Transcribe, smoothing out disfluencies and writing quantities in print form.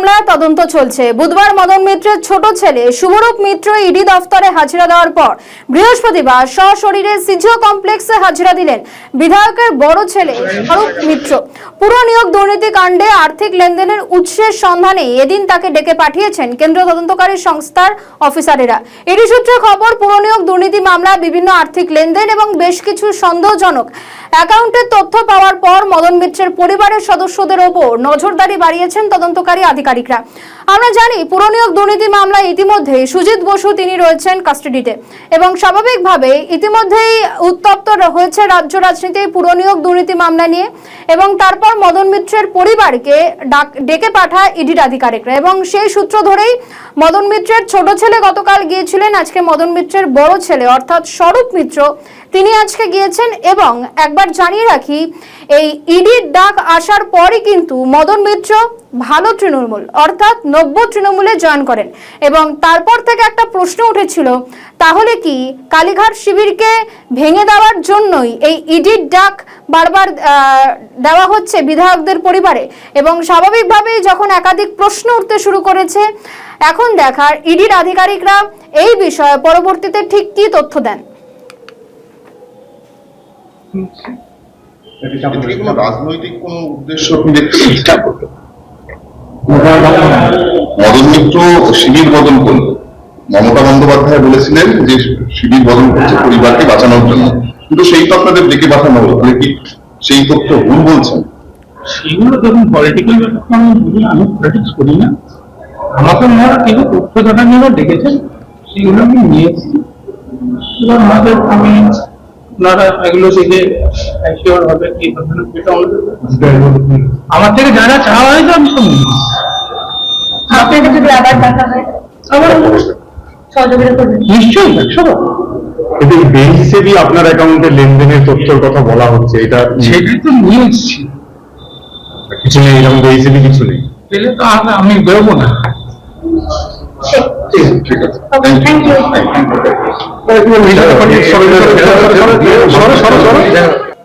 মামলায় তদন্ত চলছে। বুধবার মদন মিত্রের ছোট ছেলে শুভরূপ মিত্র ইডি দফতরে হাজিরা দেওয়ার পর বৃহস্পতিবার সশরীরে সিজিও কমপ্লেক্সে হাজিরা দিলেন বিধায়কের বড় ছেলে শুভরূপ মিত্র। পুরো নিয়োগ দুর্নীতি কাণ্ডে আর্থিক লেনদেনের উৎসের সন্ধানে এদিন তাকে ডেকে পাঠিয়েছেন কেন্দ্রীয় তদন্তকারী সংস্থার অফিসারেরা। ইডি সূত্রে খবর, পুরো নিয়োগ দুর্নীতি মামলায় বিভিন্ন আর্থিক লেনদেন এবং বেশ কিছু সন্দেহজনক অ্যাকাউন্টের তথ্য পাওয়ার পর মদন মিত্রের পরিবারের সদস্যদের ওপর নজরদারি বাড়িয়েছেন তদন্তকারী আধিকারিকরা। আমরা জানি, পুরো নিয়োগ দুর্নীতি মামলায় ইতিমধ্যে সুজিত বসু তিনি রয়েছেন কাস্টাডিতে এবং স্বাভাবিকভাবে ইতিমধ্যেই উত্তপ্ত হয়েছে রাজ্য রাজনীতি পুরো নিয়োগ দুর্নীতি মামলা নিয়ে। এবং তারপর মদন মিত্রের পরিবারকে ডেকে পাঠায় ইডির আধিকারিকরা এবং সেই সূত্র ধরেই মদন মিত্রের ছোট ছেলে গতকাল গিয়েছিলেন। আজকে মদন মিত্রের বড় ছেলে অর্থাৎ স্বরূপ মিত্র তিনি আজকে গিয়েছেন। এবং একবার জানিয়ে রাখি, এই ইডির ডাক আসার পরই কিন্তু মদন মিত্র ভালো তৃণমূল অর্থাৎ নব্য তৃণমূলে জয়েন করেন এবং তারপর থেকে একটা প্রশ্ন উঠেছিল, তাহলে কি কালীঘাট শিবিরকে ভেঙে দেওয়ার জন্যই এই ইডির ডাক বারবার দেওয়া হচ্ছে বিধায়কদের পরিবারে? এবং স্বাভাবিকভাবেই যখন একাধিক প্রশ্ন উঠতে শুরু করেছে, এখন দেখার ইডির আধিকারিকরা এই বিষয়ে পরবর্তীতে ঠিক কি তথ্য দেন। রাজনৈতিক কোন উদ্দেশ্য আপনি দেখতে পাচ্ছেন? মদন মিত্র শিবির বদল করলো। মমতা বন্দ্যোপাধ্যায় বলেছিলেন যে শিবির বদল করছে পরিবারকে বাঁচানোর জন্য, কিন্তু সেই তো আপনাদের ডেকে পাঠানো হলো। তাহলে কি সেই তথ্য ভুল বলছেন? সেগুলো দেখুন, পলিটিক্যাল ব্যাপার আমি বুঝি না, আমি পলিটিক্স করি না। আমাকে ওনারা কিছু তথ্য জানা নিয়ে ডেকেছেন, সেগুলো আমি নিয়েছি। এবার আমাদের আমি ওনারা এগুলো থেকে অ্যাসিওর হবে কি হবে না সেটা আমার থেকে যারা চাওয়া হয়েছে আমি সব নিয়েছি। আপনাকে যদি আবার দেখা হয় আবার সহযোগিতা করবেন নিশ্চয়ই 100। কিন্তু বেঞ্চ হিসেবে আপনার অ্যাকাউন্টে লেনদেনের তথ্যের কথা বলা হচ্ছে, এটা সেটাই তো নিয়ে এসেছি। কিছু নেই, এরকম বেঞ্চ হিসেবে কিছু নেই। পেলে তো আমি বেরোবো না। ঠিক আছে, থ্যাংক ইউ। সরো সরো সরো